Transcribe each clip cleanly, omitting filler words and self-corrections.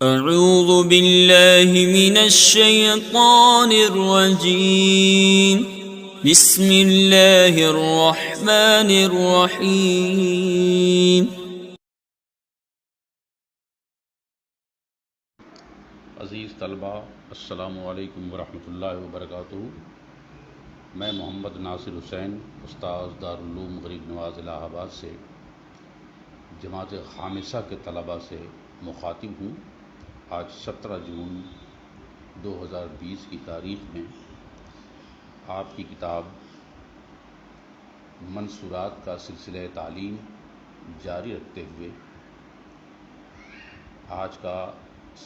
اعوذ باللہ من الشیطان الرجیم بسم اللہ الرحمن الرحیم۔ عزیز طلبہ، السلام علیکم ورحمۃ اللہ وبرکاتہ۔ میں محمد ناصر حسین، استاذ دارالعلوم غریب نواز الہ آباد سے جماعت خامسہ کے طلبہ سے مخاطب ہوں۔ آج 17 جون 2020 کی تاریخ میں آپ کی کتاب منصورات کا سلسلہ تعلیم جاری رکھتے ہوئے آج کا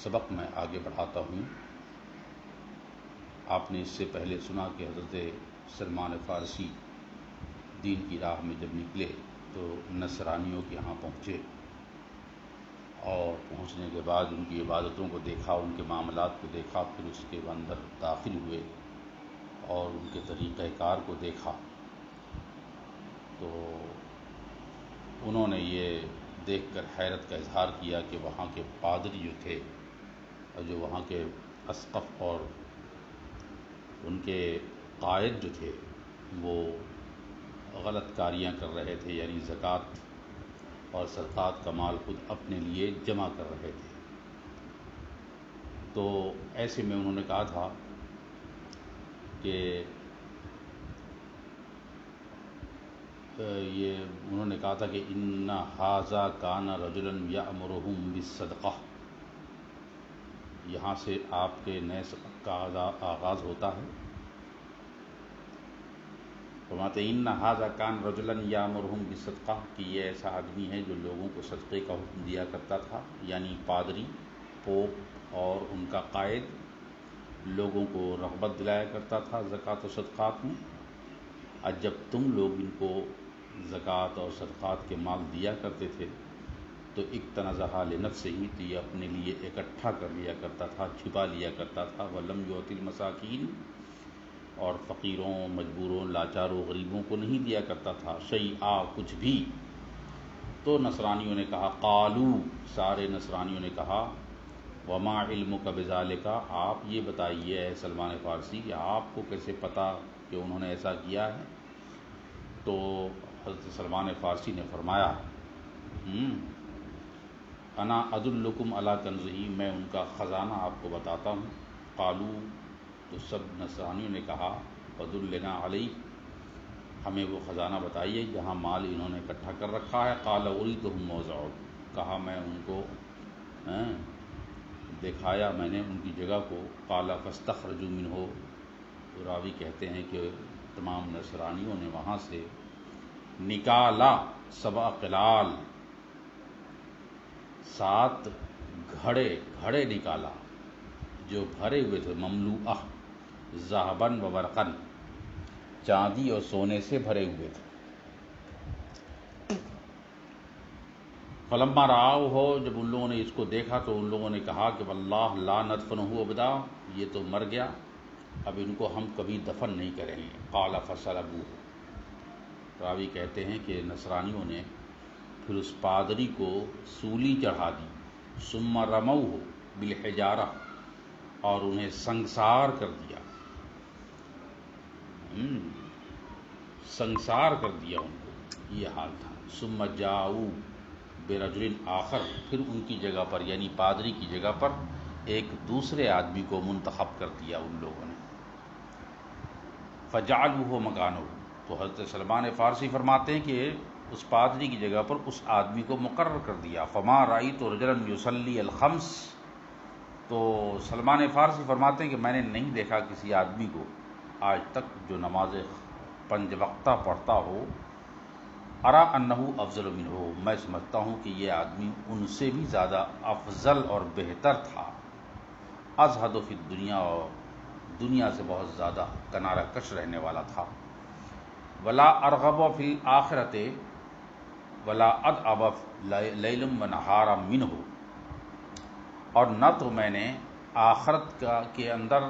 سبق میں آگے بڑھاتا ہوں۔ آپ نے اس سے پہلے سنا کہ حضرت سلمان فارسی دین کی راہ میں جب نکلے تو نصرانیوں کے یہاں پہنچے، اور پہنچنے کے بعد ان کی عبادتوں کو دیکھا، ان کے معاملات کو دیکھا، پھر اس کے اندر داخل ہوئے اور ان کے طریقہ کار کو دیکھا تو انہوں نے یہ دیکھ کر حیرت کا اظہار کیا کہ وہاں کے پادری جو تھے اور جو وہاں کے اسقف اور ان کے قائد جو تھے وہ غلط کاریاں کر رہے تھے، یعنی زکوٰۃ اور صدقات کا مال خود اپنے لیے جمع کر رہے تھے۔ تو ایسے میں انہوں نے کہا تھا کہ ان ھذا کان رجلا یأمرهم بالصدقہ۔ یہاں سے آپ کے نئے سبق کا آغاز ہوتا ہے۔ فرماتے ہیں ان ھذا کان رجلا یأمرهم بالصدقہ، کہ یہ ایسا آدمی ہے جو لوگوں کو صدقے کا حکم دیا کرتا تھا، یعنی پادری، پوپ اور ان کا قائد لوگوں کو رغبت دلایا کرتا تھا زکوٰۃ و صدقات میں۔ اور جب تم لوگ ان کو زکوٰۃ اور صدقات کے مال دیا کرتے تھے تو اکتنزھا لنفسہ، تو یہ اپنے لیے اکٹھا کر لیا کرتا تھا، چھپا لیا کرتا تھا۔ ولم یعط المساکین، اور فقیروں، مجبوروں، لاچاروں، غریبوں کو نہیں دیا کرتا تھا شیئا، کچھ بھی۔ تو نصرانیوں نے کہا، قالوا، سارے نصرانیوں نے کہا، وما علمک بذالک، آپ یہ بتائیے اے سلمان فارسی کہ آپ کو کیسے پتہ کہ انہوں نے ایسا کیا ہے؟ تو حضرت سلمان فارسی نے فرمایا، انا ادلکم علی کنزہ، میں ان کا خزانہ آپ کو بتاتا ہوں۔ قالوا، تو سب نصرانیوں نے کہا، فدلنا علیہ، ہمیں وہ خزانہ بتائیے جہاں مال انہوں نے اکٹھا کر رکھا ہے۔ قال اریتہم موضعہ، کہا میں ان کو دکھایا میں نے ان کی جگہ کو۔ قال فاستخرجوا منہ، تو راوی کہتے ہیں کہ تمام نصرانیوں نے وہاں سے نکالا 7 قلال، 7 گھڑے نکالا جو بھرے ہوئے تھے، مملوءہ ذہباً و ورقاً، چاندی اور سونے سے بھرے ہوئے تھے۔ فلما رآؤہ، جب ان لوگوں نے اس کو دیکھا تو ان لوگوں نے کہا کہ واللہ لا ندفنہ ابدا، یہ تو مر گیا، اب ان کو ہم کبھی دفن نہیں کریں گے۔ قال فصلبوہ، راوی کہتے ہیں کہ نصرانیوں نے پھر اس پادری کو سولی چڑھا دی، ثم رموہ بالحجارہ، اور انہیں سنگسار کر دیا، سنگسار کر دیا ان کو، یہ حال تھا۔ ثم جاؤ برجل آخر، پھر ان کی جگہ پر یعنی پادری کی جگہ پر ایک دوسرے آدمی کو منتخب کر دیا ان لوگوں نے۔ فجعلوہ مکانہ، تو حضرت سلمان فارسی فرماتے ہیں کہ اس پادری کی جگہ پر اس آدمی کو مقرر کر دیا۔ فما رأیت رجلا یصلی الخمس، تو سلمان فارسی فرماتے ہیں کہ میں نے نہیں دیکھا کسی آدمی کو آج تک جو نماز 5 وقتہ پڑھتا ہو، ارا انہ افضل منہ، میں سمجھتا ہوں کہ یہ آدمی ان سے بھی زیادہ افضل اور بہتر تھا۔ ازہد فی الدنیا، اور دنیا سے بہت زیادہ کنارہ کش رہنے والا تھا۔ ولا ارغب فی الآخرۃ ولا اضعف لیلا ونہارا منہ، اور نہ تو میں نے آخرت کے اندر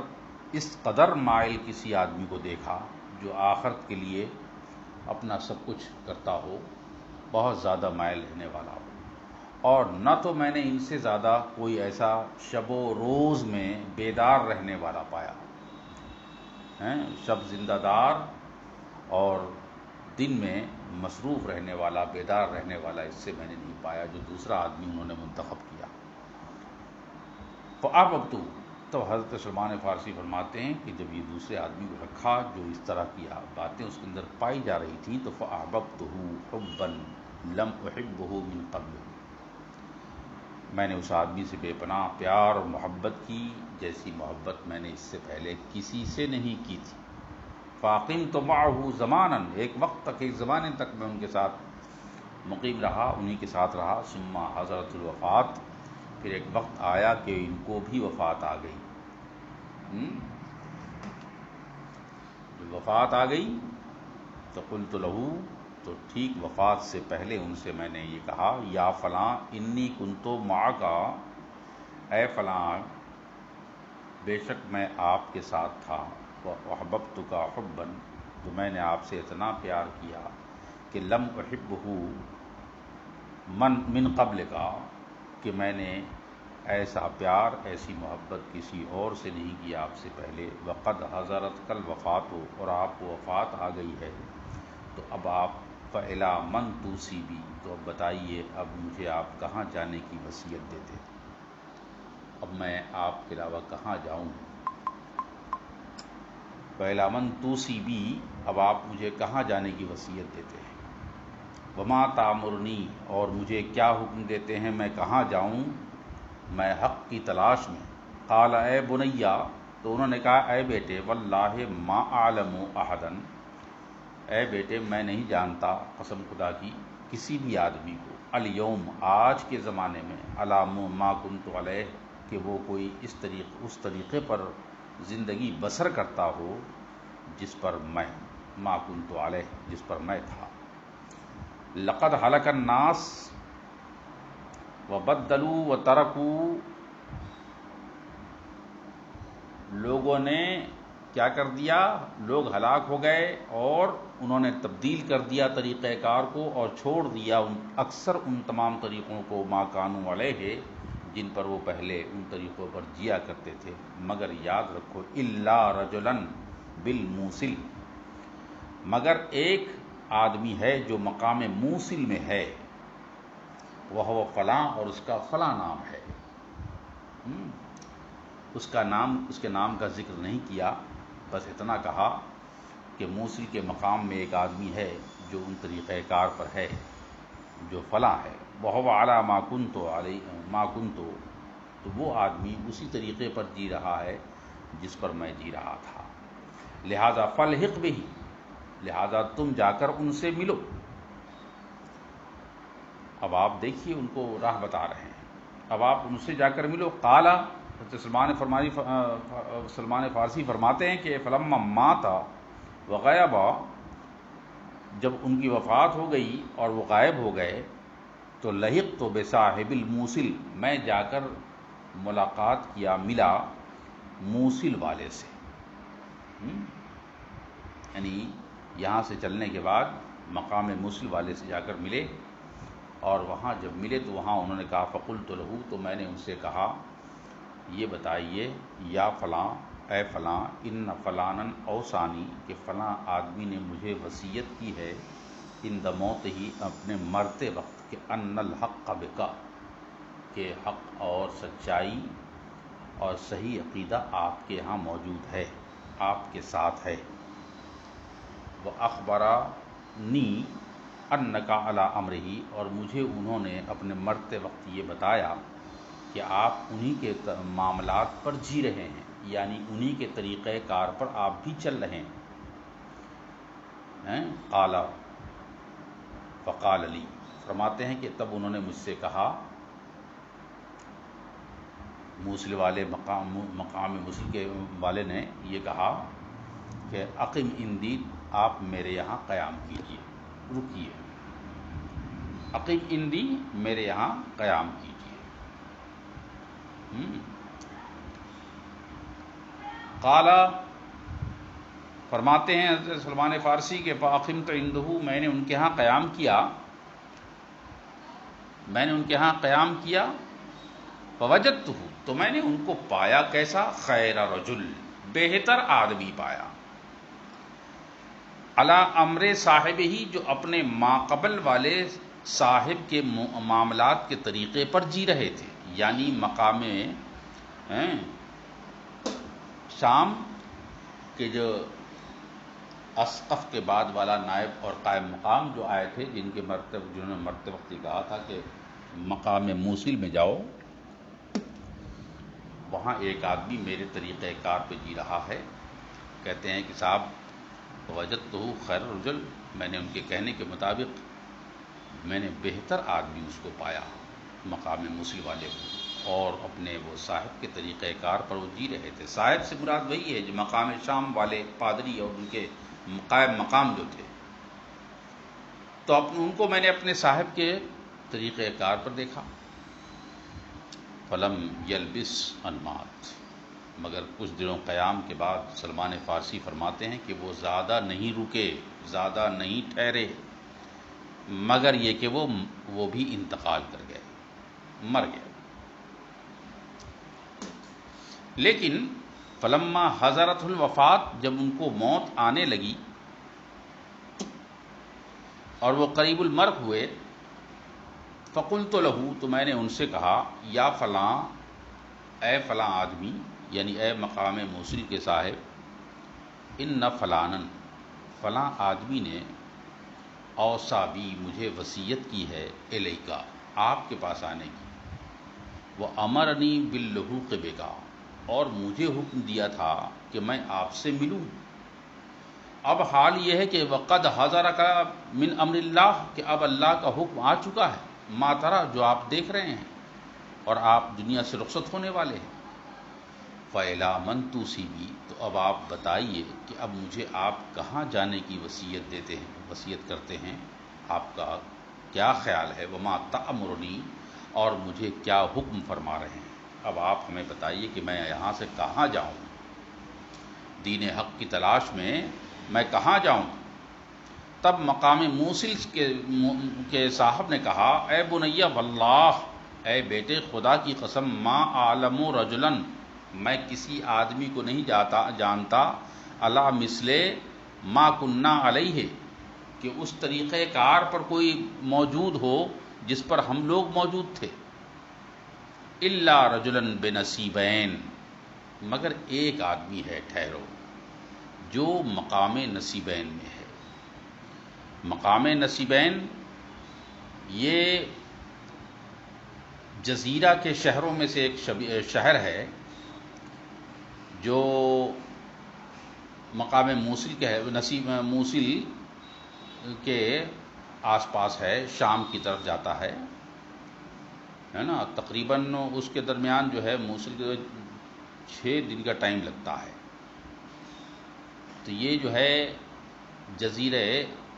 اس قدر مائل کسی آدمی کو دیکھا جو آخرت کے لیے اپنا سب کچھ کرتا ہو، بہت زیادہ مائل رہنے والا ہو، اور نہ تو میں نے ان سے زیادہ کوئی ایسا شب و روز میں بیدار رہنے والا پایا، شب زندہ دار اور دن میں مصروف رہنے والا، بیدار رہنے والا، اس سے میں نے نہیں پایا جو دوسرا آدمی انہوں نے منتخب کیا۔ فَأَحْبَبْتُ، تو حضرت سلمان فارسی فرماتے ہیں کہ جب یہ دوسرے آدمی کو رکھا جو اس طرح کی باتیں اس کے اندر پائی جا رہی تھیں، تو فَأَحْبَبْتُهُ حُبًّا لَمْ أُحِبُّهُ مِنْ قَبْلُ، میں نے اس آدمی سے بے پناہ پیار اور محبت کی جیسی محبت میں نے اس سے پہلے کسی سے نہیں کی تھی۔ فَأَقِمْتُ مَعَهُ زَمَانًا، ایک وقت تک، ایک زمانے تک میں ان کے ساتھ مقیم رہا، انہی کے ساتھ رہا۔ ثم حضرت الوفات، پھر ایک وقت آیا کہ ان کو بھی وفات آ گئی۔ جب وفات آ گئی تو قلت لہو، تو ٹھیک وفات سے پہلے ان سے میں نے یہ کہا، یا فلاں انی کنتو معک، اے فلاں بے شک میں آپ کے ساتھ تھا، وَأَحْبَبْتُكَ حُبًّا، تو میں نے آپ سے اتنا پیار کیا کہ لم احبہ من قبل کا، کہ میں نے ایسا پیار، ایسی محبت کسی اور سے نہیں کی آپ سے پہلے۔ وقد حضرت الوفات، اور آپ کو وفات آ گئی ہے، تو اب آپ فَإِلَىٰ مَنْ تُوصِي بِي، تو اب بتائیے اب مجھے آپ کہاں جانے کی وصیت دیتے، اب میں آپ کے علاوہ کہاں جاؤں؟ فَإِلَىٰ مَنْ تُوصِي بِي، اب آپ مجھے کہاں جانے کی وصیت دیتے ہیں؟ وَمَا تَأْمُرُنِي، اور مجھے کیا حکم دیتے ہیں میں کہاں جاؤں میں حق کی تلاش میں؟ قال اے بنیا، تو انہوں نے کہا اے بیٹے، واللہ ما اعلم احدن، اے بیٹے میں نہیں جانتا قسم خدا کی کسی بھی آدمی کو، الیوم آج کے زمانے میں، علی ما کنت علیہ، کہ وہ کوئی اس طریقے پر زندگی بسر کرتا ہو جس پر میں، ما کنت علیہ، جس پر میں تھا۔ لقد ہلک الناس وبدلوا وترکوا، لوگوں نے کیا کر دیا، لوگ ہلاک ہو گئے اور انہوں نے تبدیل کر دیا طریقہ کار کو اور چھوڑ دیا اکثر ان تمام طریقوں کو، ما کانوا علیہ، جن پر وہ پہلے ان طریقوں پر جیا کرتے تھے۔ مگر یاد رکھو، الا رجلا بالموصل، مگر ایک آدمی ہے جو مقام موصل میں ہے، وہ فلاں، اور اس کا فلاں نام ہے، اس کے نام کا ذکر نہیں کیا، بس اتنا کہا کہ موصل کے مقام میں ایک آدمی ہے جو ان طریقہ کار پر ہے جو فلاں ہے، وَهُوَ عَلَىٰ مَا كُنتُ، تو وہ آدمی اسی طریقے پر جی رہا ہے جس پر میں جی رہا تھا۔ لہذا فَالْحِقْ بِهِ، لہذا تم جا کر ان سے ملو۔ اب آپ دیکھیے ان کو راہ بتا رہے ہیں، اب آپ ان سے جا کر ملو۔ قال، سلمان فارسی فرماتے ہیں کہ فلما مات وغیب، جب ان کی وفات ہو گئی اور وہ غائب ہو گئے، تو لحقت بصاحب الموصل، میں جا کر ملاقات کیا، ملا موصل والے سے، یعنی یہاں سے چلنے کے بعد مقام موصل والے سے جا کر ملے، اور وہاں جب ملے تو وہاں انہوں نے کہا فقلت لہو، تو میں نے ان سے کہا یہ بتائیے، یا فلاں، اے فلاں، ان فلانا اوصانی، کہ فلاں آدمی نے مجھے وصیت کی ہے، عند موت ہی، اپنے مرتے وقت، کہ ان الحق بک، کہ حق اور سچائی اور صحیح عقیدہ آپ کے ہاں موجود ہے، آپ کے ساتھ ہے۔ وَأَخْبَرَنِي أَنَّكَ عَلَىٰ أَمْرِهِ، اور مجھے انہوں نے اپنے مرتے وقت یہ بتایا کہ آپ انہی کے معاملات پر جی رہے ہیں، یعنی انہی کے طریقہ کار پر آپ بھی چل رہے ہیں۔ قال فقال لی، فرماتے ہیں کہ تب انہوں نے مجھ سے کہا، موصل والے مقام موصل کے والے نے یہ کہا کہ اقم عندی، آپ میرے یہاں قیام کیجیے، رکیے، اقم عندی، میرے یہاں قیام کیجیے۔ قال، فرماتے ہیں حضرت سلمان فارسی کے فاقمت عندہ، میں نے ان کے ہاں قیام کیا، میں نے ان کے ہاں قیام کیا، فوجدتہ، تو میں نے ان کو پایا کیسا؟ خیر رجل، بہتر آدمی پایا، علی امر صاحب ہی، جو اپنے ماقبل والے صاحب کے معاملات کے طریقے پر جی رہے تھے، یعنی مقام شام کے جو اسقف کے بعد والا نائب اور قائم مقام جو آئے تھے، جنہوں نے مرتے وقت کہا تھا کہ مقام موصل میں جاؤ، وہاں ایک آدمی میرے طریقہ کار پہ جی رہا ہے. کہتے ہیں کہ صاحب وجدتہ خیر رجل، میں نے ان کے کہنے کے مطابق میں نے بہتر آدمی اس کو پایا، مقام موصل والے کو، اور اپنے وہ صاحب کے طریقہ کار پر وہ جی رہے تھے. صاحب سے مراد وہی ہے جو مقام شام والے پادری اور ان کے قائم مقام جو تھے. تو ان کو میں نے اپنے صاحب کے طریقہ کار پر دیکھا. فلم یلبس انمات، مگر کچھ دنوں قیام کے بعد سلمان فارسی فرماتے ہیں کہ وہ زیادہ نہیں رکے، زیادہ نہیں ٹھہرے، مگر یہ کہ وہ بھی انتقال کر گئے، مر گئے. لیکن فلما حضرت الوفات، جب ان کو موت آنے لگی اور وہ قریب المرگ ہوئے، فقلت لہو، تو میں نے ان سے کہا، یا فلاں، اے فلاں آدمی، یعنی اے مقام موصل کے صاحب، ان فلانن، فلاں آدمی نے اوصا بی، مجھے وصیت کی ہے، الیکا، آپ کے پاس آنے کی، وہ امرنی باللحوق بکا، اور مجھے حکم دیا تھا کہ میں آپ سے ملوں. اب حال یہ ہے کہ وقد حضرک من امر اللہ، کہ اب اللہ کا حکم آ چکا ہے، ما ترى، جو آپ دیکھ رہے ہیں، اور آپ دنیا سے رخصت ہونے والے ہیں. فَإِلَىٰ مَنْ تُوصِبِي، تو اب آپ بتائیے کہ اب مجھے آپ کہاں جانے کی وصیت دیتے ہیں، وصیت کرتے ہیں، آپ کا کیا خیال ہے؟ وَمَا تَأْمُرُنِي، اور مجھے کیا حکم فرما رہے ہیں. اب آپ ہمیں بتائیے کہ میں یہاں سے کہاں جاؤں، دین حق کی تلاش میں میں کہاں جاؤں. تب مقام موصل کے صاحب نے کہا، اے بنیہ واللہ، اے بیٹے خدا کی قسم، ما عالم رجلن، میں کسی آدمی کو نہیں جانتا، علی مثل ما کننا علیہ، کہ اس طریقہ کار پر کوئی موجود ہو جس پر ہم لوگ موجود تھے، الا رجلن بنصیبین، مگر ایک آدمی ہے، ٹھہرو، جو مقام نصیبین میں ہے. مقام نصیبین یہ جزیرہ کے شہروں میں سے ایک شہر ہے جو مقام موصل کے ہے، موصل کے آس پاس ہے، شام کی طرف جاتا ہے نا. تقریباً اس کے درمیان جو ہے موصل کے 6 دن کا ٹائم لگتا ہے. تو یہ جو ہے جزیرہ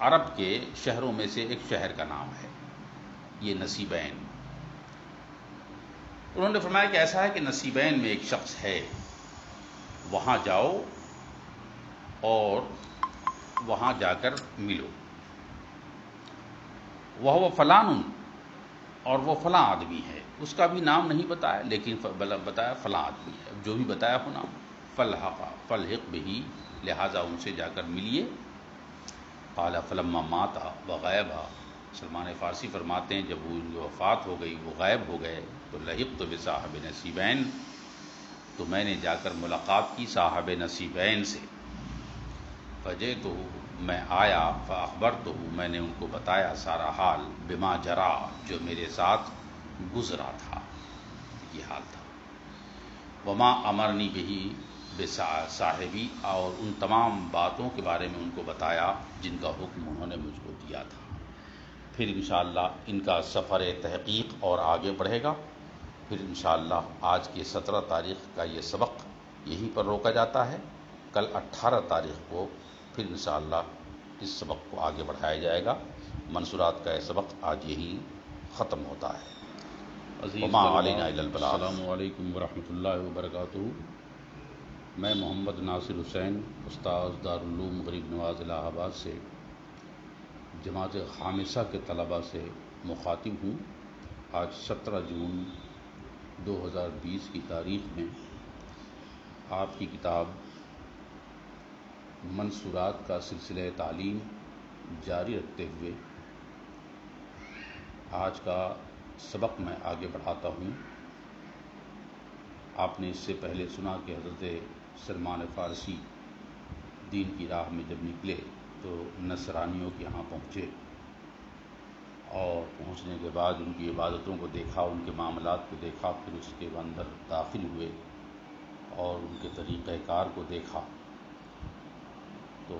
عرب کے شہروں میں سے ایک شہر کا نام ہے، یہ نصیبین. انہوں نے فرمایا کہ ایسا ہے کہ نصیبین میں ایک شخص ہے، وہاں جاؤ اور وہاں جا کر ملو. وہ فلان، اور وہ فلاں آدمی ہے، اس کا بھی نام نہیں بتایا، لیکن بتایا فلاں آدمی ہے، جو بھی بتایا ہو نام. فلحق بہی، لہٰذا ان سے جا کر ملیے. قال فلما مات وغیبا، سلمان فارسی فرماتے ہیں جب وہ ان کی وفات ہو گئی، وہ غائب ہو گئے، تو لحقت بصاحب نصیبین، تو میں نے جا کر ملاقات کی صاحب نصیبین سے. فجئتہ، میں آیا، فاخبرتہ، میں نے ان کو بتایا سارا حال، بما جرا، جو میرے ساتھ گزرا تھا، یہ حال تھا. وما امرنی بہی بصاحبی، اور ان تمام باتوں کے بارے میں ان کو بتایا جن کا حکم انہوں نے مجھ کو دیا تھا. پھر انشاءاللہ ان کا سفر تحقیق اور آگے بڑھے گا. پھر انشاءاللہ آج کے 17 تاریخ کا یہ سبق یہیں پر روکا جاتا ہے. کل 18 تاریخ کو پھر انشاءاللہ اس سبق کو آگے بڑھایا جائے گا. منصورات کا یہ سبق آج یہیں ختم ہوتا ہے. وما علینا الا البلاغ. السلام علیکم ورحمۃ اللہ وبرکاتہ. میں محمد ناصر حسین، استاذ دارالعلوم غریب نواز الہ آباد سے جماعت خامسہ کے طلباء سے مخاطب ہوں. آج 17 جون 2020 کی تاریخ میں آپ کی کتاب منصورات کا سلسلہ تعلیم جاری رکھتے ہوئے آج کا سبق میں آگے بڑھاتا ہوں۔ آپ نے اس سے پہلے سنا کہ حضرت سلمان فارسی دین کی راہ میں جب نکلے تو نصرانیوں کے یہاں پہنچے اور پہنچنے کے بعد ان کی عبادتوں کو دیکھا، ان کے معاملات کو دیکھا، پھر اس کے اندر داخل ہوئے اور ان کے طریقہ کار کو دیکھا تو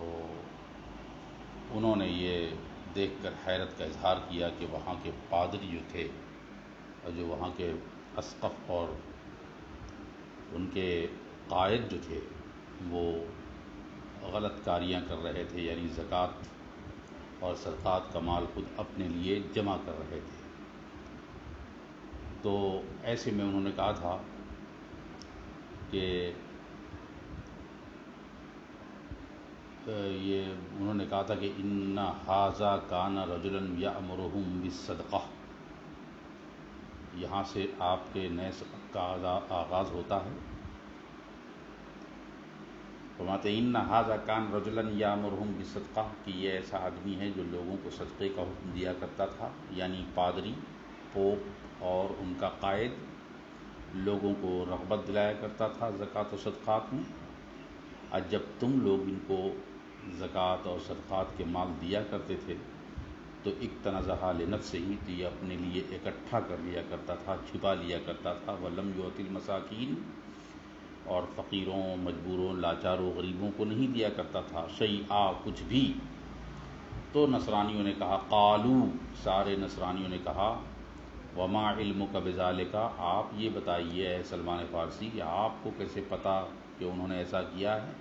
انہوں نے یہ دیکھ کر حیرت کا اظہار کیا کہ وہاں کے پادری جو تھے اور جو وہاں کے اسقف اور ان کے قائد جو تھے وہ غلط کاریاں کر رہے تھے، یعنی زکوٰۃ اور صدقات کا مال خود اپنے لیے جمع کر رہے تھے۔ تو ایسے میں انہوں نے کہا تھا کہ ان ھذا کان رجلا یأمرہم بالصدقہ، یہاں سے آپ کے نئے سبق کا آغاز ہوتا ہے۔ فرماتے ہیں ان ھذا کان رجلا یأمرہم بالصدقہ کہ یہ ایسا آدمی ہے جو لوگوں کو صدقے کا حکم دیا کرتا تھا، یعنی پادری، پوپ اور ان کا قائد لوگوں کو رغبت دلایا کرتا تھا زکوٰۃ و صدقات میں۔ اور جب تم لوگ ان کو زکوٰۃ اور صدقات کے مال دیا کرتے تھے تو اکتنزھا لنفسہ ہی، تو یہ اپنے لیے اکٹھا کر لیا کرتا تھا، چھپا لیا کرتا تھا۔ ولم یؤت المساکین، اور فقیروں، مجبوروں، لاچاروں، غریبوں کو نہیں دیا کرتا تھا شیئا، کچھ بھی۔ تو نصرانیوں نے کہا، قالو، سارے نصرانیوں نے کہا، وما علمک بذالک، آپ یہ بتائیے اے سلمان فارسی کہ آپ کو کیسے پتہ کہ انہوں نے ایسا کیا ہے؟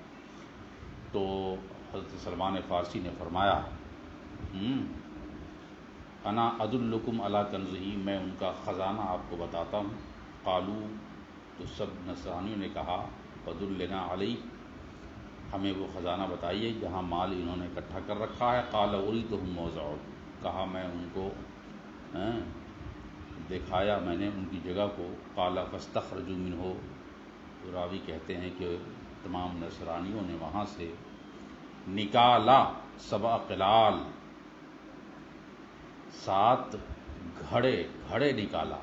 تو حضرت سلمان فارسی نے فرمایا، انا ادلکم علی کنزہ، میں ان کا خزانہ آپ کو بتاتا ہوں۔ قالو، تو سب نصرانیوں نے کہا، فدلنا علیہ، ہمیں وہ خزانہ بتائیے جہاں مال انہوں نے اکٹھا کر رکھا ہے۔ قال اریتہم موضعہ، کہا میں ان کو دکھایا میں نے ان کی جگہ کو۔ قال فاستخرجوا منہ، راوی کہتے ہیں کہ تمام نصرانیوں نے وہاں سے نکالا 7 قلال، 7 گھڑے نکالا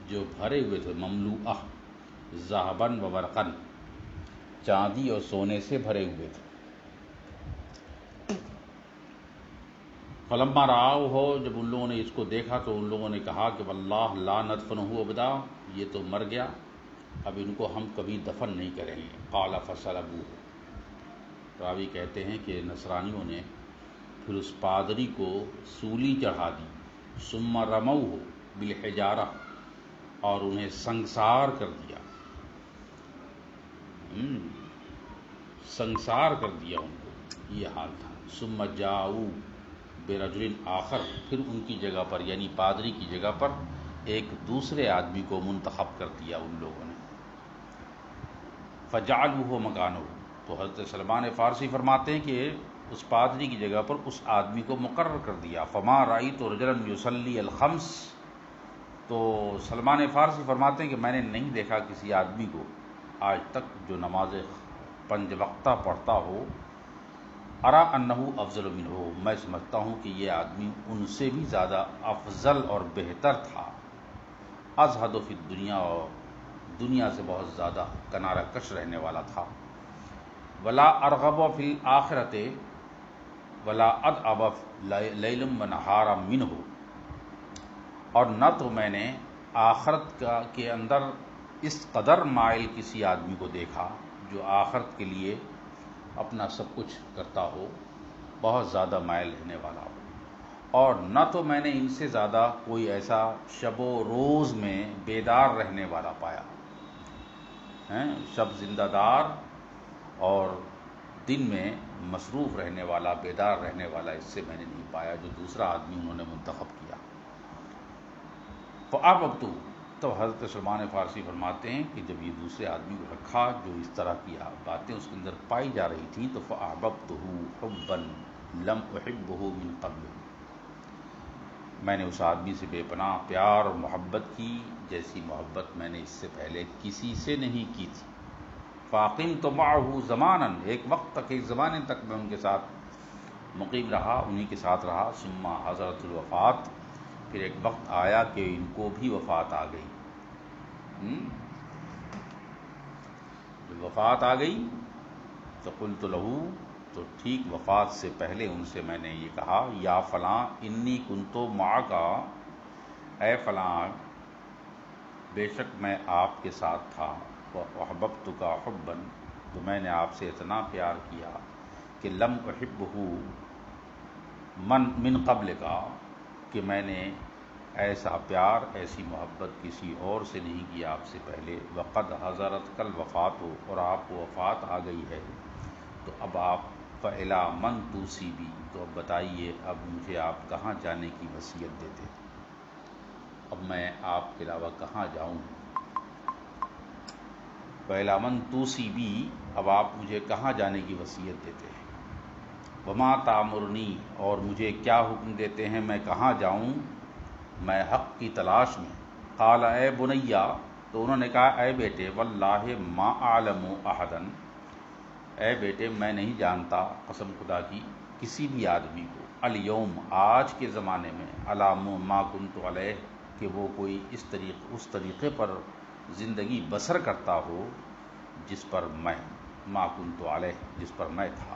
جو بھرے ہوئے تھے، مملوءہ ذہباً و ورقاً، چاندی اور سونے سے بھرے ہوئے تھے۔ فلما رأوہ، جب ان لوگوں نے اس کو دیکھا تو ان لوگوں نے کہا کہ واللہ لا ندفنہ ابدا، یہ تو مر گیا، اب ان کو ہم کبھی دفن نہیں کریں گے۔ قال فصلبوہ، راوی کہتے ہیں کہ نصرانیوں نے پھر اس پادری کو سولی چڑھا دی، ثم رموہ بالحجارہ، اور انہیں سنگسار کر دیا، سنگسار کر دیا ان کو، یہ حال تھا۔ ثم جاؤ برجل آخر، پھر ان کی جگہ پر، یعنی پادری کی جگہ پر ایک دوسرے آدمی کو منتخب کر دیا ان لوگوں نے۔ فجعلوہ مکانہ، تو حضرت سلمان فارسی فرماتے ہیں کہ اس پادری کی جگہ پر اس آدمی کو مقرر کر دیا۔ فما رأیت رجلا یصلی الخمس، تو سلمان فارسی فرماتے ہیں کہ میں نے نہیں دیکھا کسی آدمی کو آج تک جو نماز 5 وقتہ پڑھتا ہو، ارا انہ افضل منہ، میں سمجھتا ہوں کہ یہ آدمی ان سے بھی زیادہ افضل اور بہتر تھا۔ ازہد فی الدنیا، اور دنیا سے بہت زیادہ کنارہ کش رہنے والا تھا۔ ولا ارغب فی الآخرۃ ولا اضعف لیلا ونہارا منہ، اور نہ تو میں نے آخرت کے اندر اس قدر مائل کسی آدمی کو دیکھا جو آخرت کے لیے اپنا سب کچھ کرتا ہو، بہت زیادہ مائل رہنے والا ہو، اور نہ تو میں نے ان سے زیادہ کوئی ایسا شب و روز میں بیدار رہنے والا پایا، شب زندہ دار اور دن میں مصروف رہنے والا، بیدار رہنے والا، اس سے میں نے نہیں پایا جو دوسرا آدمی انہوں نے منتخب کیا۔ فأحببت، تو حضرت سلمان فارسی فرماتے ہیں کہ جب یہ دوسرے آدمی کو رکھا جو اس طرح کی باتیں اس کے اندر پائی جا رہی تھیں، تو فأحببتہ حبا لم احبہ من قبل، میں نے اس آدمی سے بے پناہ پیار اور محبت کی جیسی محبت میں نے اس سے پہلے کسی سے نہیں کی تھی. فاقم تو معه زمانا، ایک وقت تک، ایک زمانے تک میں ان کے ساتھ مقیم رہا، انہی کے ساتھ رہا. ثم حضرت الوفات، پھر ایک وقت آیا کہ ان کو بھی وفات آ گئی. جب وفات آ گئی تو قلت لہو، تو ٹھیک وفات سے پہلے ان سے میں نے یہ کہا، یا فلاں انی کنتو معک، اے فلاں بے شک میں آپ کے ساتھ تھا. وَأَحْبَبْتُكَ حُبًّا، تو میں نے آپ سے اتنا پیار کیا کہ لم احبہ من قبل کا، کہ میں نے ایسا پیار، ایسی محبت کسی اور سے نہیں کی آپ سے پہلے. وقد حضرت کل وفات ہو، اور آپ کو وفات آ گئی ہے. تو اب آپ فَإِلَىٰ مَن تُوصِي، تو اب بتائیے اب مجھے آپ کہاں جانے کی وصیت دیتے، اب میں آپ کے علاوہ کہاں جاؤں. فَإِلَىٰ مَن تُوصِي، اب آپ مجھے کہاں جانے کی وصیت دیتے ہیں. وَمَا تَأْمُرُنِي، اور مجھے کیا حکم دیتے ہیں میں کہاں جاؤں، میں حق کی تلاش میں. قال اے بنیا، تو انہوں نے کہا اے بیٹے، واللہ ما اعلم احدا، اے بیٹے میں نہیں جانتا قسم خدا کی کسی بھی آدمی کو، الیوم آج کے زمانے میں، علی ما کنت علیہ، کہ وہ کوئی اس طریقے پر زندگی بسر کرتا ہو جس پر میں، ما کنت علیہ، جس پر میں تھا.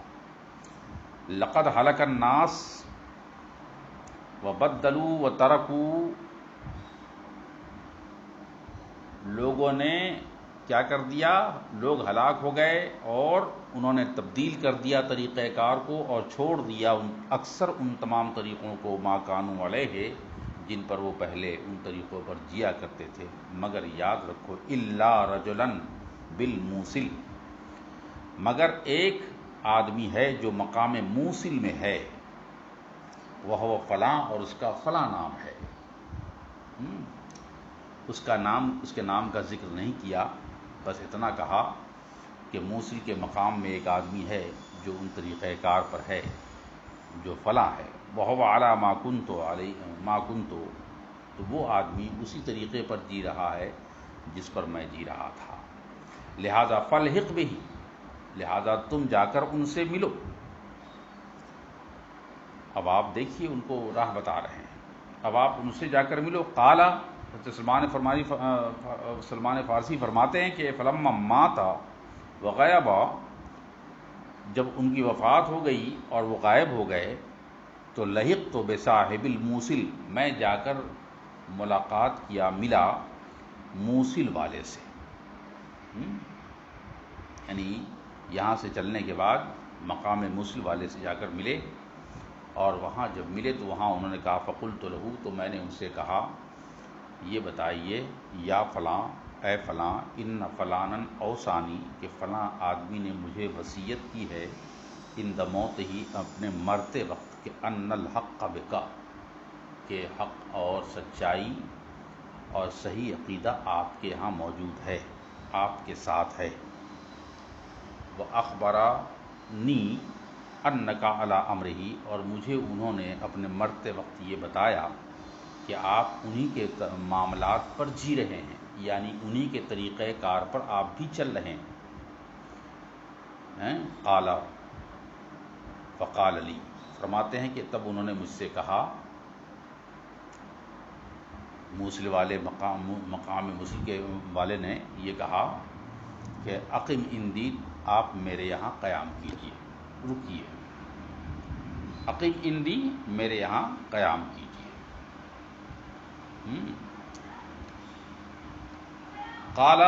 لقد ہلک الناس وبدلوا وترکوا، لوگوں نے کیا کر دیا، لوگ ہلاک ہو گئے اور انہوں نے تبدیل کر دیا طریقہ کار کو اور چھوڑ دیا اکثر ان تمام طریقوں کو، ما کانوا علیہ، جن پر وہ پہلے ان طریقوں پر جیا کرتے تھے. مگر یاد رکھو، الا رجلا بالموصل، مگر ایک آدمی ہے جو مقام موصل میں ہے، وہ فلاں، اور اس کا فلاں نام ہے. اس کے نام کا ذکر نہیں کیا، بس اتنا کہا کہ موصل کے مقام میں ایک آدمی ہے جو ان طریقہ کار پر ہے، جو فلاں ہے. وَهُوَ عَلَىٰ مَا كُنْتُ، تو وہ آدمی اسی طریقے پر جی رہا ہے جس پر میں جی رہا تھا. لہذا فَالْحِقْ بِهِ، لہذا تم جا کر ان سے ملو. اب آپ دیکھیے ان کو راہ بتا رہے ہیں، اب آپ ان سے جا کر ملو. قالا، سلمان فارسی فرماتے ہیں کہ فلما مات وغیب، جب ان کی وفات ہو گئی اور وہ غائب ہو گئے، تو لحق تو بصاحب الموصل، میں جا کر ملاقات کیا، ملا موصل والے سے. یعنی یہاں سے چلنے کے بعد مقام موصل والے سے جا کر ملے، اور وہاں جب ملے تو وہاں انہوں نے کہا فقلت لہو، تو میں نے ان سے کہا یہ بتائیے، یا فلاں، اے فلاں، ان فلانا اوصانی، کہ فلاں آدمی نے مجھے وصیت کی ہے، عند موت ہی، اپنے مرتے وقت، کہ ان الحق بک، کہ حق اور سچائی اور صحیح عقیدہ آپ کے ہاں موجود ہے، آپ کے ساتھ ہے. وَأَخْبَرَنِي أَنَّكَ عَلَىٰ أَمْرِهِ، اور مجھے انہوں نے اپنے مرتے وقت یہ بتایا کہ آپ انہی کے معاملات پر جی رہے ہیں، یعنی انہی کے طریقہ کار پر آپ بھی چل رہے ہیں. قال فقال لی، فرماتے ہیں کہ تب انہوں نے مجھ سے کہا، موصل والے مقام موصل کے والے نے یہ کہا کہ اقم اندی، آپ میرے یہاں قیام کیجیے، رکیے، اقم اندی، میرے یہاں قیام کیجیے. قال،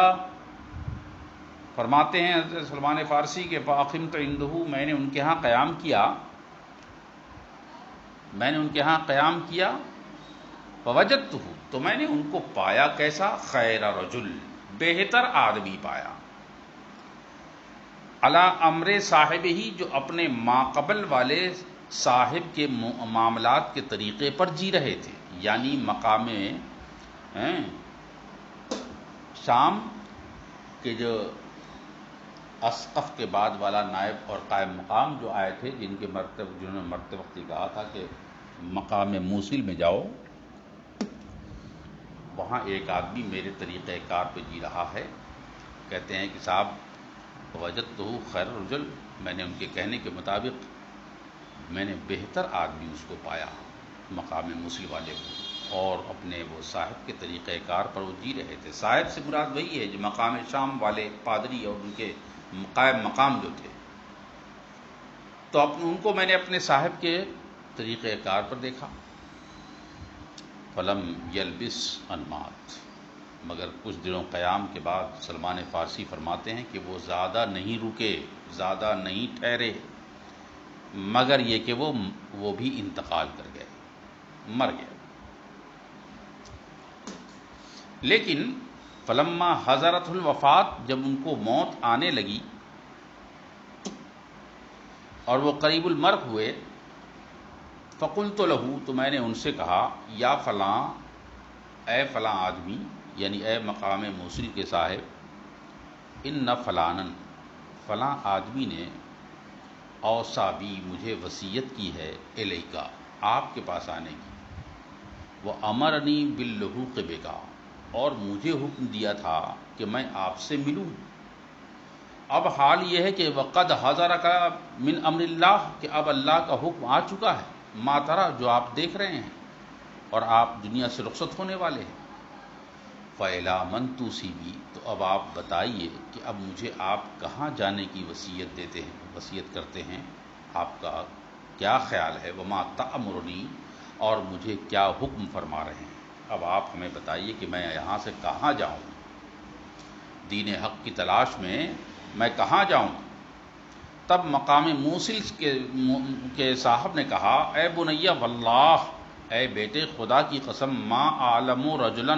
فرماتے ہیں حضرت سلمان فارسی کے فاقمت عندہ، میں نے ان کے ہاں قیام کیا، میں نے ان کے ہاں قیام کیا. فوجدتہ، تو میں نے ان کو پایا کیسا، خیر رجل، بہتر آدمی پایا. علی امر صاحب ہی، جو اپنے ماقبل والے صاحب کے معاملات کے طریقے پر جی رہے تھے، یعنی مقام شام کے جو اسقف کے بعد والا نائب اور قائم مقام جو آئے تھے، جنہوں نے مرتے وقت کہا تھا کہ مقام موصل میں جاؤ، وہاں ایک آدمی میرے طریقہ کار پہ جی رہا ہے. کہتے ہیں کہ صاحب وجدتہ خیر رجل، میں نے ان کے کہنے کے مطابق میں نے بہتر آدمی اس کو پایا مقام موصل والے کو، اور اپنے وہ صاحب کے طریقہ کار پر وہ جی رہے تھے. صاحب سے مراد وہی ہے جو مقام شام والے پادری اور ان کے قائم مقام جو تھے. تو ان کو میں نے اپنے صاحب کے طریقہ کار پر دیکھا. فلم یلبس انمات، مگر کچھ دنوں قیام کے بعد سلمان فارسی فرماتے ہیں کہ وہ زیادہ نہیں رکے، زیادہ نہیں ٹھہرے، مگر یہ کہ وہ بھی انتقال کر گئے، مر گئے. لیکن فلما حضرت الوفات، جب ان کو موت آنے لگی اور وہ قریب المرگ ہوئے، فقلت لہو، تو میں نے ان سے کہا، یا فلاں، اے فلاں آدمی، یعنی اے مقام موصل کے صاحب، ان فلانن، فلاں آدمی نے اوصا بی، مجھے وصیت کی ہے، الیکا، آپ کے پاس آنے کی، وہ امرنی باللحوق بکا، اور مجھے حکم دیا تھا کہ میں آپ سے ملوں. اب حال یہ ہے کہ وقد حضرک من امر اللہ، کہ اب اللہ کا حکم آ چکا ہے، ما ترى، جو آپ دیکھ رہے ہیں، اور آپ دنیا سے رخصت ہونے والے ہیں. فَإِلَىٰ مَنْ تُوصِبِي، تو اب آپ بتائیے کہ اب مجھے آپ کہاں جانے کی وصیت دیتے ہیں، وصیت کرتے ہیں، آپ کا کیا خیال ہے. وَمَا تَأْمُرُنِي، اور مجھے کیا حکم فرما رہے ہیں. اب آپ ہمیں بتائیے کہ میں یہاں سے کہاں جاؤں، دین حق کی تلاش میں کہاں جاؤں. تب مقام موصل کے صاحب نے کہا، اے بنیہ واللہ، اے بیٹے خدا کی قسم، ما اعلم رجلا،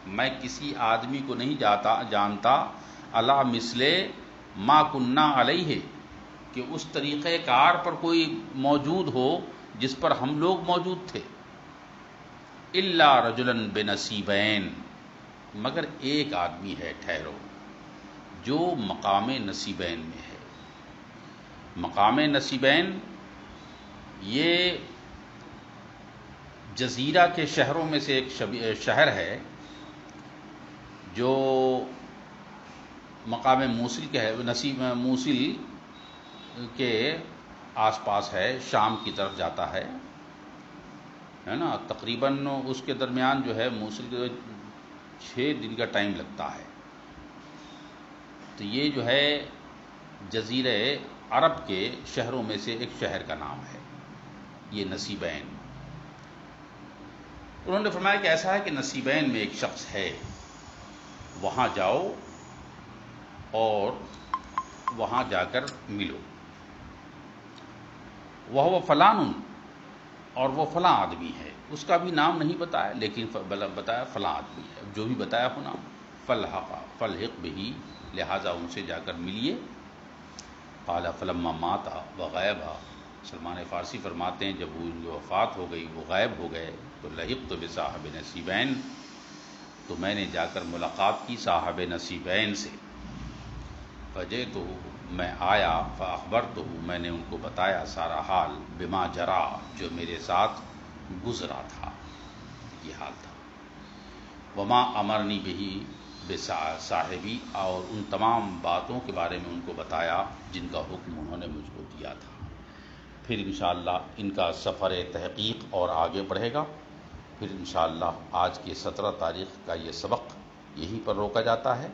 میں کسی آدمی کو نہیں جانتا، علی مثل ما کننا علیہ، کہ اس طریقہ کار پر کوئی موجود ہو جس پر ہم لوگ موجود تھے. الا رجلا بنصیبین، مگر ایک آدمی ہے، ٹھہرو، جو مقام نصیبین میں ہے. مقام نصیبین یہ جزیرہ کے شہروں میں سے ایک شہر ہے جو مقام موصل کے ہے، موصل کے آس پاس ہے، شام کی طرف جاتا ہے نا. تقریباً اس کے درمیان جو ہے موصل کے 6 دن کا ٹائم لگتا ہے. تو یہ جو ہے جزیرہ عرب کے شہروں میں سے ایک شہر کا نام ہے، یہ نصیبین. انہوں نے فرمایا کہ ایسا ہے کہ نصیبین میں ایک شخص ہے، وہاں جاؤ اور وہاں جا کر ملو. وہ فلان، اور وہ فلاں آدمی ہے. اس کا بھی نام نہیں بتایا، لیکن بتایا فلاں آدمی ہے، جو بھی بتایا ہو نام. فلحق بہی، لہٰذا ان سے جا کر ملیے. قال فلما مات وغیبا، سلمان فارسی فرماتے ہیں جب وہ ان کی وفات ہو گئی، وہ غائب ہو گئے، تو لحقت بصاحب نصیبین، تو میں نے جا کر ملاقات کی صاحب نصیبین سے. فجئتہ، میں آیا، فاخبرتہ، میں نے ان کو بتایا سارا حال، بما جرا، جو میرے ساتھ گزرا تھا، یہ حال تھا. وما امرنی بہی بصاحبی، اور ان تمام باتوں کے بارے میں ان کو بتایا جن کا حکم انہوں نے مجھ کو دیا تھا. پھر انشاءاللہ ان کا سفر تحقیق اور آگے بڑھے گا. پھر انشاءاللہ آج کی 17 تاریخ کا یہ سبق یہیں پر روکا جاتا ہے.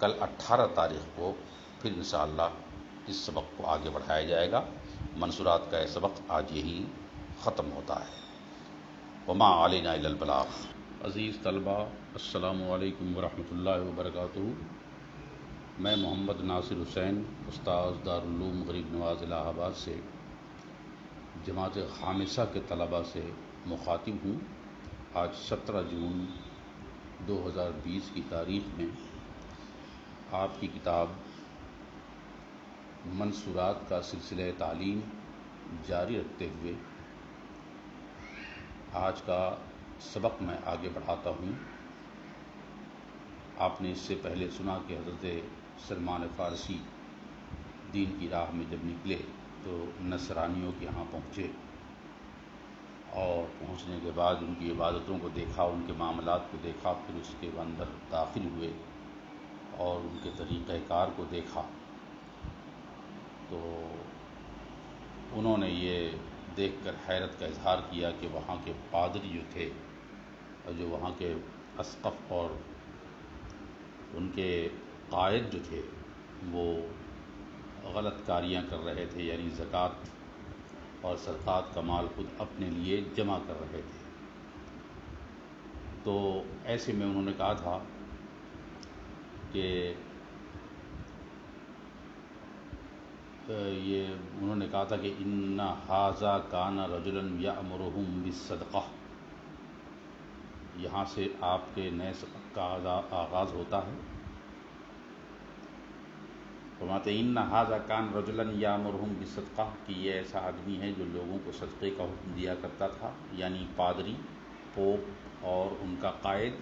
کل 18 تاریخ کو پھر انشاءاللہ اس سبق کو آگے بڑھایا جائے گا. منصورات کا یہ سبق آج یہیں ختم ہوتا ہے. وما علینا الا البلاغ. عزیز طلبہ، السلام علیکم ورحمۃ اللہ وبرکاتہ. میں محمد ناصر حسین، استاذ دارالعلوم غریب نواز الہ آباد سے جماعت خامسہ کے طلباء سے مخاطب ہوں. آج 17 جون 2020 کی تاریخ میں آپ کی کتاب منصورات کا سلسلہ تعلیم جاری رکھتے ہوئے آج کا سبق میں آگے بڑھاتا ہوں. آپ نے اس سے پہلے سنا کہ حضرت سلمان فارسی دین کی راہ میں جب نکلے تو نصرانیوں کے یہاں پہنچے اور پہنچنے کے بعد ان کی عبادتوں کو دیکھا، ان کے معاملات کو دیکھا، پھر اس کے اندر داخل ہوئے اور ان کے طریقہ کار کو دیکھا، تو انہوں نے یہ دیکھ کر حیرت کا اظہار کیا کہ وہاں کے پادری جو تھے اور جو وہاں کے اسقف اور ان کے قائد جو تھے وہ غلط کاریاں کر رہے تھے، یعنی زکوٰۃ اور صدقات کا مال خود اپنے لیے جمع کر رہے تھے۔ تو ایسے میں انہوں نے کہا تھا کہ انہوں نے کہا تھا کہ ان ھذا کان رجلا یأمرهم بالصدقہ، یہاں سے آپ کے نئے سبق کا آغاز ہوتا ہے۔ فرماتے ان ھذا کان رجلا یأمرهم بالصدقہ کہ یہ ایسا آدمی ہے جو لوگوں کو صدقے کا حکم دیا کرتا تھا، یعنی پادری، پوپ اور ان کا قائد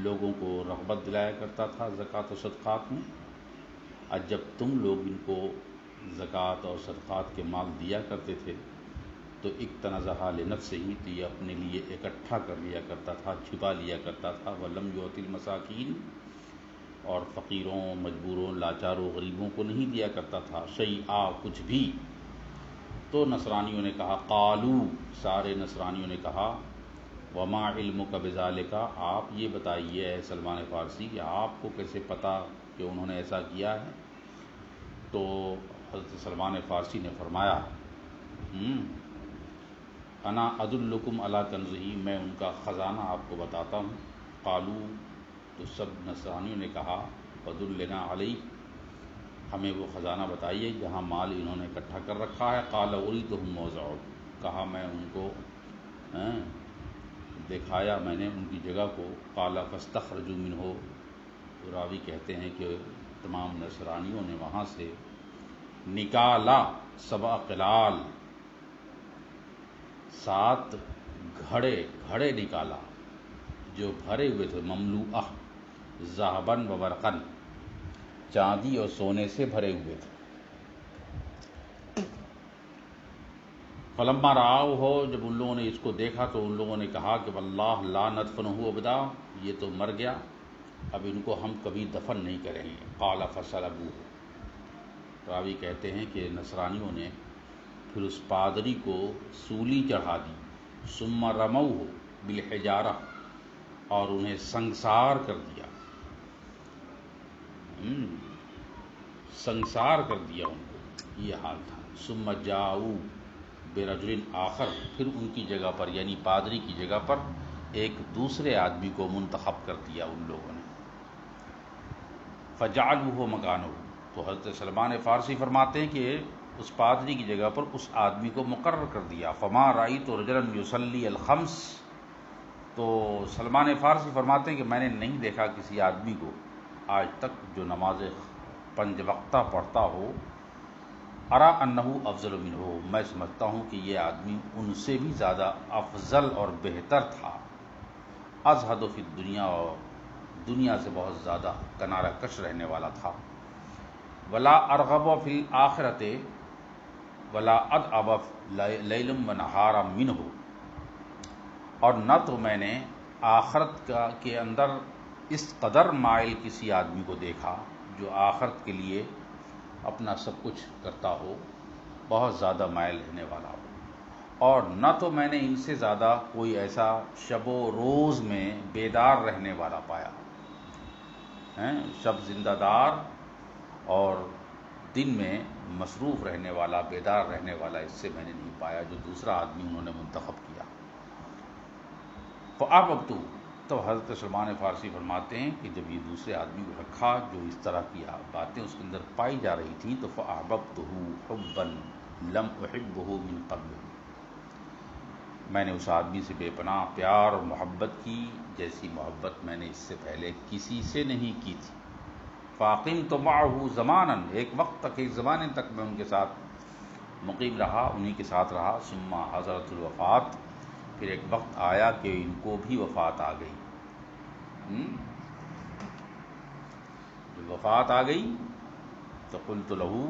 لوگوں کو رغبت دلایا کرتا تھا زکوٰۃ و صدقات میں۔ اور جب تم لوگ ان کو زکوٰۃ اور صدقات کے مال دیا کرتے تھے تو اقتنزھا لنفسہ ہی، تو یہ اپنے لیے اکٹھا کر لیا کرتا تھا، چھپا لیا کرتا تھا، ولم یؤتی المساکین، اور فقیروں، مجبوروں، لاچاروں، غریبوں کو نہیں دیا کرتا تھا، شیئا، کچھ بھی۔ تو نصرانیوں نے کہا، قالو، سارے نصرانیوں نے کہا، وما علمک بذالک، آپ یہ بتائیے اے سلمان فارسی کہ آپ کو کیسے پتہ کہ انہوں نے ایسا کیا ہے؟ تو حضرت سلمان فارسی نے فرمایا، انا ادلکم علی کنزہ، میں ان کا خزانہ آپ کو بتاتا ہوں۔ قالو، تو سب نصرانیوں نے کہا، فدلنا علیہ، ہمیں وہ خزانہ بتائیے جہاں مال انہوں نے اکٹھا کر رکھا ہے۔ قال اریتہم موضعہ، کہا میں ان کو دکھایا میں نے ان کی جگہ کو۔ قال فاستخرجوا منہ، تو راوی کہتے ہیں کہ تمام نصرانیوں نے وہاں سے نکالا 7 قلال، 7 گھڑے نکالا جو بھرے ہوئے تھے، مملوءہ ذہباً و ورقاً، چاندی اور سونے سے بھرے ہوئے تھے۔ فلما رآؤہ، ہو جب ان لوگوں نے اس کو دیکھا تو ان لوگوں نے کہا کہ واللہ لا ندفنہ ابدا، یہ تو مر گیا، اب ان کو ہم کبھی دفن نہیں کریں گے۔ قال فصلبوہ، راوی کہتے ہیں کہ نصرانیوں نے پھر اس پادری کو سولی چڑھا دی، ثم رموہ بالحجارہ، اور انہیں سنگسار کر دیا، سنگسار کر دیا ان کو، یہ حال تھا۔ ثم جاؤ برجل آخر، پھر ان کی جگہ پر یعنی پادری کی جگہ پر ایک دوسرے آدمی کو منتخب کر دیا ان لوگوں نے۔ فجعلوہ مکانہ، تو حضرت سلمان فارسی فرماتے ہیں کہ اس پادری کی جگہ پر اس آدمی کو مقرر کر دیا۔ فما رأیت رجلا یصلی الخمس، تو سلمان فارسی فرماتے ہیں کہ میں نے نہیں دیکھا کسی آدمی کو آج تک جو نماز 5 وقتہ پڑھتا ہو، ارا انہ افضل منہ، میں سمجھتا ہوں کہ یہ آدمی ان سے بھی زیادہ افضل اور بہتر تھا، ازہد فی الدنیا، اور دنیا سے بہت زیادہ کنارہ کش رہنے والا تھا، ولا ارغب فی الآخرۃ ولا ادعب لیلا و نہارا منہ، اور نہ تو میں نے آخرت کے اندر اس قدر مائل کسی آدمی کو دیکھا جو آخرت کے لیے اپنا سب کچھ کرتا ہو، بہت زیادہ مائل رہنے والا ہو، اور نہ تو میں نے ان سے زیادہ کوئی ایسا شب و روز میں بیدار رہنے والا پایا، شب زندہ دار اور دن میں مصروف رہنے والا، بیدار رہنے والا، اس سے میں نے نہیں پایا جو دوسرا آدمی انہوں نے منتخب کیا۔ فأحببت، تو حضرت سلمان فارسی فرماتے ہیں کہ جب یہ دوسرے آدمی کو رکھا جو اس طرح کی باتیں اس کے اندر پائی جا رہی تھیں، تو فأحببتہ حبا لم احبہ من قبل، میں نے اس آدمی سے بے پناہ پیار اور محبت کی جیسی محبت میں نے اس سے پہلے کسی سے نہیں کی تھی۔ فاقمت معہ زمانا، ایک وقت تک، ایک زمانے تک میں ان کے ساتھ مقیم رہا، انہی کے ساتھ رہا۔ ثم حضرت الوفات، پھر ایک وقت آیا کہ ان کو بھی وفات آ گئی۔ جب وفات آ گئی تو قلت لہو،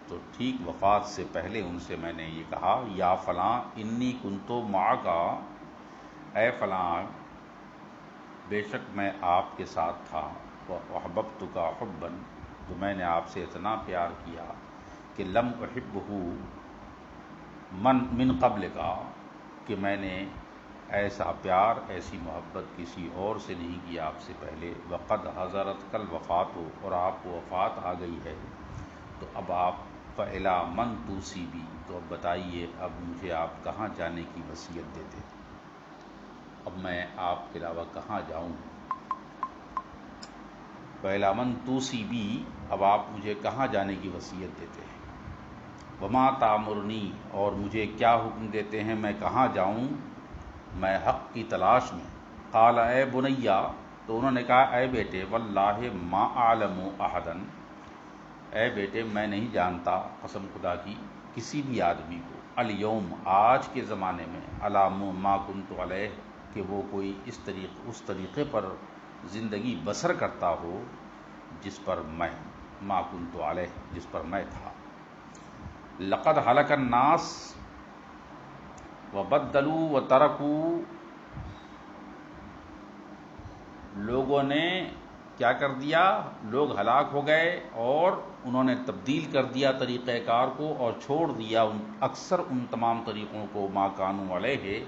تو ٹھیک وفات سے پہلے ان سے میں نے یہ کہا یا فلاں انی کنتو معکا، اے فلاں بے شک میں آپ کے ساتھ تھا، وَأَحْبَبْتُكَ حُبًّا، تو میں نے آپ سے اتنا پیار کیا کہ لم احبہ من قبل کا، کہ میں نے ایسا پیار ایسی محبت کسی اور سے نہیں کی آپ سے پہلے، وقد حضرت کل وفات ہو، اور آپ کو وفات آ گئی ہے، تو اب آپ فَإِلَىٰ مَن تُوصِي بِي، تو اب بتائیے اب مجھے آپ کہاں جانے کی وصیت دیتے، اب میں آپ کے علاوہ کہاں جاؤں؟ فَإِلَىٰ مَن تُوصِي بِی، اب آپ مجھے کہاں جانے کی وصیت دیتے ہیں؟ وَمَا تَأْمُرُنِی، اور مجھے کیا حکم دیتے ہیں میں کہاں جاؤں؟ میں حق کی تلاش میں۔ قال اے بنیا، تو انہوں نے کہا اے بیٹے، واللہ ما اعلم احدن، اے بیٹے میں نہیں جانتا قسم خدا کی کسی بھی آدمی کو، الیوم آج کے زمانے میں، علی ما کنت علیہ، کہ وہ کوئی اس طریقے پر زندگی بسر کرتا ہو جس پر میں، ما کنت علیہ، جس پر میں تھا۔ لقد ہلک الناس وبدلوا وترکوا، لوگوں نے کیا کر دیا، لوگ ہلاک ہو گئے اور انہوں نے تبدیل کر دیا طریقہ کار کو اور چھوڑ دیا اکثر ان تمام طریقوں کو، ما کانوا علیہ،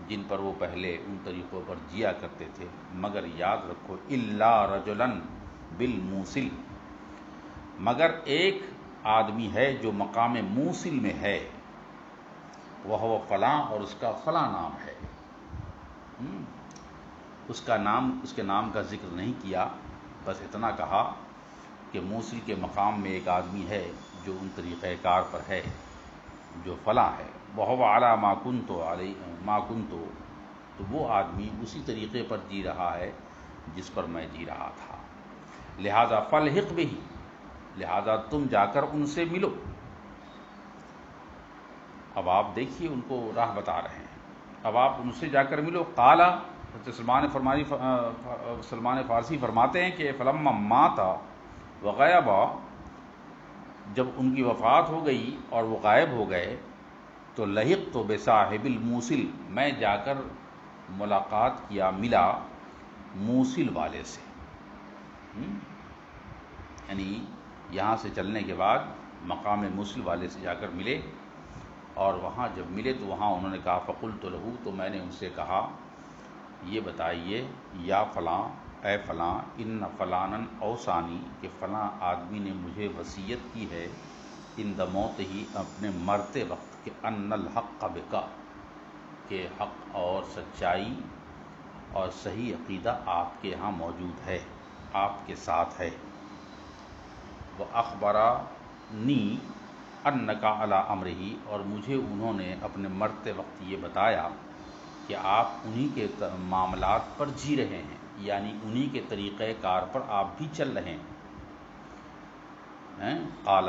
جن پر وہ پہلے ان طریقوں پر جیا کرتے تھے، مگر یاد رکھو الا رجلا بالموصل، مگر ایک آدمی ہے جو مقام موصل میں ہے، وہ فلاں، اور اس کا فلاں نام ہے، اس کے نام کا ذکر نہیں کیا، بس اتنا کہا کہ موصل کے مقام میں ایک آدمی ہے جو ان طریقہ کار پر ہے جو فلاں ہے، وَهُوَ عَلَىٰ مَا كُنتُ، تو وہ آدمی اسی طریقے پر جی رہا ہے جس پر میں جی رہا تھا، لہذا فَالْحِقْ بِهِ، لہذا تم جا کر ان سے ملو۔ اب آپ دیکھیے ان کو راہ بتا رہے ہیں، اب آپ ان سے جا کر ملو۔ قال، سلمان فارسی فرماتے ہیں کہ فلما مات وغیب، جب ان کی وفات ہو گئی اور وہ غائب ہو گئے، تو لحقت بصاحب الموصل، میں جا کر ملاقات کیا، ملا موصل والے سے، یعنی یہاں سے چلنے کے بعد مقام موصل والے سے جا کر ملے، اور وہاں جب ملے تو وہاں انہوں نے کہا فقلت لہ، تو میں نے ان سے کہا یہ بتائیے یا فلاں، اے فلاں، ان فلانا اوصانی، کہ فلاں آدمی نے مجھے وصیت کی ہے، عند موت ہی، اپنے مرتے وقت، کہ ان الحق بک، کہ حق اور سچائی اور صحیح عقیدہ آپ کے ہاں موجود ہے، آپ کے ساتھ ہے، وَأَخْبَرَنِی أَنَّکَ عَلیٰ أَمْرِهِ، اور مجھے انہوں نے اپنے مرتے وقت یہ بتایا کہ آپ انہی کے معاملات پر جی رہے ہیں، یعنی انہی کے طریقہ کار پر آپ بھی چل رہے ہیں۔ قال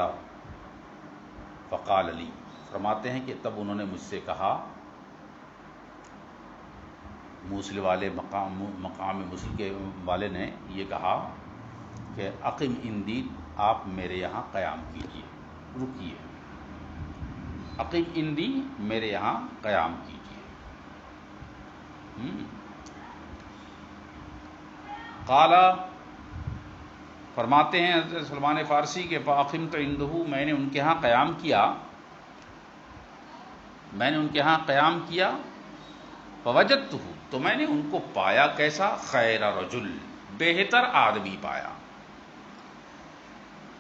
فقال لی، فرماتے ہیں کہ تب انہوں نے مجھ سے کہا، موصل والے مقام موصل کے والے نے یہ کہا کہ اقم عندی، آپ میرے یہاں قیام کیجیے، رکیے، اقم عندی، میرے یہاں قیام کیجیے۔ قال، فرماتے ہیں حضرت سلمان فارسی کے فاقمت عندہ، میں نے ان کے ہاں قیام کیا، فوجدتہ، تو میں نے ان کو پایا کیسا، خیر رجل، بہتر آدمی پایا،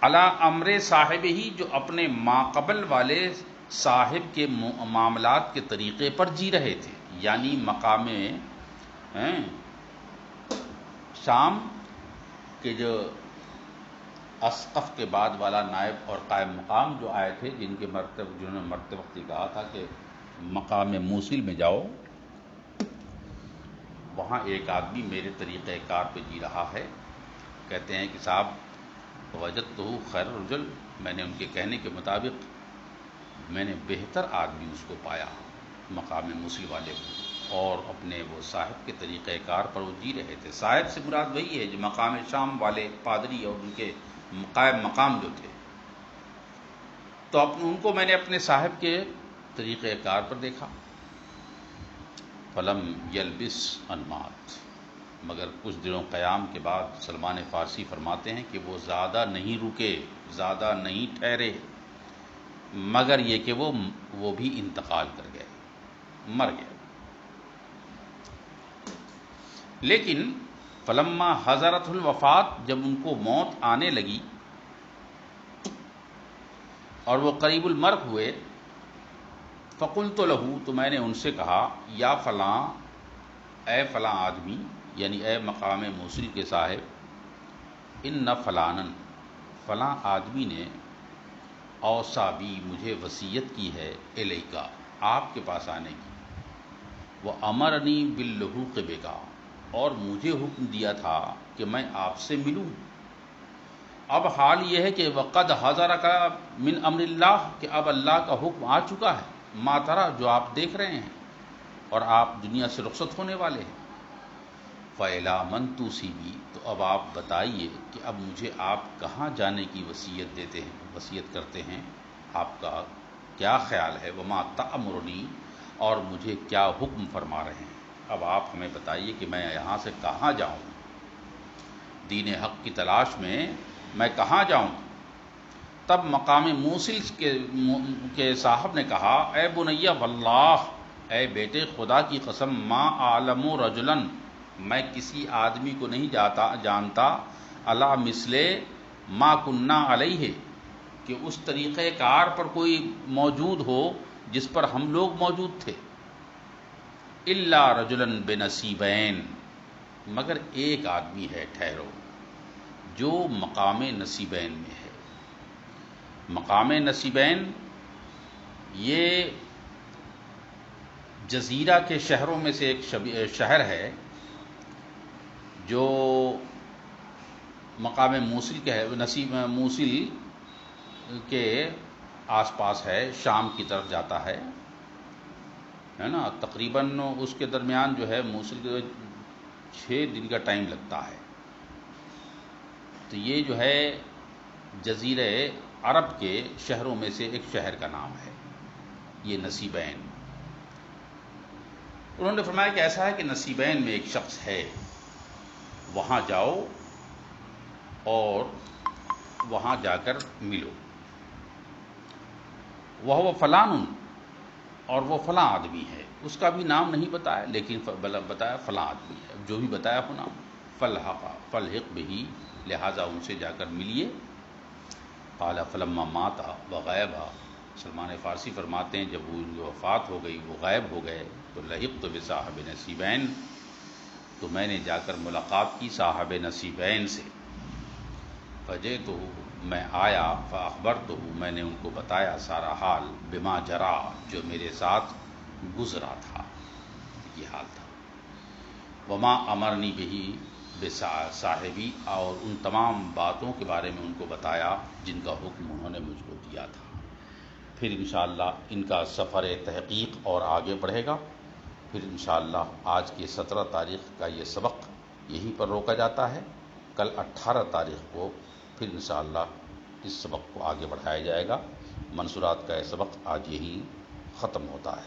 علی امر صاحب ہی، جو اپنے ماقبل والے صاحب کے معاملات کے طریقے پر جی رہے تھے، یعنی مقام شام کے جو اسقف کے بعد والا نائب اور قائم مقام جو آئے تھے، جنہوں نے مرتے وقت کہا تھا کہ مقام موصل میں جاؤ، وہاں ایک آدمی میرے طریقہ کار پہ جی رہا ہے، کہتے ہیں کہ صاحب وجدتہ خیر رجل، میں نے ان کے کہنے کے مطابق میں نے بہتر آدمی اس کو پایا، مقام موصل والے کو، اور اپنے وہ صاحب کے طریقہ کار پر وہ جی رہے تھے۔ صاحب سے مراد وہی ہے جو مقام شام والے پادری اور ان کے قائم مقام جو تھے۔ تو ان کو میں نے اپنے صاحب کے طریقہ کار پر دیکھا. فلم یلبس انمات، مگر کچھ دنوں قیام کے بعد سلمان فارسی فرماتے ہیں کہ وہ زیادہ نہیں رکے، زیادہ نہیں ٹھہرے، مگر یہ کہ وہ بھی انتقال کر گئے، مر گئے. لیکن فلما حضرت الوفات، جب ان کو موت آنے لگی اور وہ قریب المرگ ہوئے، فقلت لہو، تو میں نے ان سے کہا، یا فلاں، اے فلاں آدمی، یعنی اے مقام موصل کے صاحب، ان فلانن، فلاں آدمی نے، اوصا بی، مجھے وصیت کی ہے، الیکا، آپ کے پاس آنے کی، وہ امرنی باللحوق بکا، اور مجھے حکم دیا تھا کہ میں آپ سے ملوں. اب حال یہ ہے کہ وقد حضرک من امر اللہ، کہ اب اللہ کا حکم آ چکا ہے، ما ترى، جو آپ دیکھ رہے ہیں، اور آپ دنیا سے رخصت ہونے والے ہیں. فَإِلَىٰ مَنْ تُوصِبِي، تو اب آپ بتائیے کہ اب مجھے آپ کہاں جانے کی وصیت دیتے ہیں، وصیت کرتے ہیں، آپ کا کیا خیال ہے. وَمَا تَأْمُرُنِي، اور مجھے کیا حکم فرما رہے ہیں. اب آپ ہمیں بتائیے کہ میں یہاں سے کہاں جاؤں، دین حق کی تلاش میں کہاں جاؤں. تب مقام موصل کے صاحب نے کہا، اے بنیہ واللہ، اے بیٹے خدا کی قسم، ما اعلم رجلا، میں کسی آدمی کو نہیں جانتا، علی مثل ما کننا علیہ، کہ اس طریقہ کار پر کوئی موجود ہو جس پر ہم لوگ موجود تھے. الا رجلا بنصیبین، مگر ایک آدمی ہے، ٹھہرو، جو مقام نصیبین میں ہے. مقام نصیبین یہ جزیرہ کے شہروں میں سے ایک شہر ہے جو مقام موصل کے ہے، موصل کے آس پاس ہے، شام کی طرف جاتا ہے نا. تقریباً اس کے درمیان جو ہے موصل کے 6 دن کا ٹائم لگتا ہے. تو یہ جو ہے جزیرہ عرب کے شہروں میں سے ایک شہر کا نام ہے، یہ نصیبین. انہوں نے فرمایا کہ ایسا ہے کہ نصیبین میں ایک شخص ہے، وہاں جاؤ اور وہاں جا کر ملو. وہ فلان، اور وہ فلاں آدمی ہے. اس کا بھی نام نہیں بتایا، لیکن بتایا فلاں آدمی ہے، جو بھی بتایا ہو نام. فلحق بہی، لہٰذا ان سے جا کر ملیے. قال فلما مات وغیبا، سلمان فارسی فرماتے ہیں جب وہ ان کی وفات ہو گئی، وہ غائب ہو گئے، تو لحقت بصاحب نصیبین، تو میں نے جا کر ملاقات کی صاحب نصیبین سے. فجئتہ، میں آیا، فاخبرتہ، میں نے ان کو بتایا سارا حال، بما جرا، جو میرے ساتھ گزرا تھا، یہ حال تھا. وما امرنی بہی بصاحبی، اور ان تمام باتوں کے بارے میں ان کو بتایا جن کا حکم انہوں نے مجھ کو دیا تھا. پھر انشاءاللہ ان کا سفر تحقیق اور آگے بڑھے گا. پھر انشاءاللہ آج کی 17 تاریخ کا یہ سبق یہیں پر روکا جاتا ہے. کل 18 تاریخ کو پھر انشاءاللہ اس سبق کو آگے بڑھایا جائے گا. منصورات کا یہ سبق آج یہیں ختم ہوتا ہے.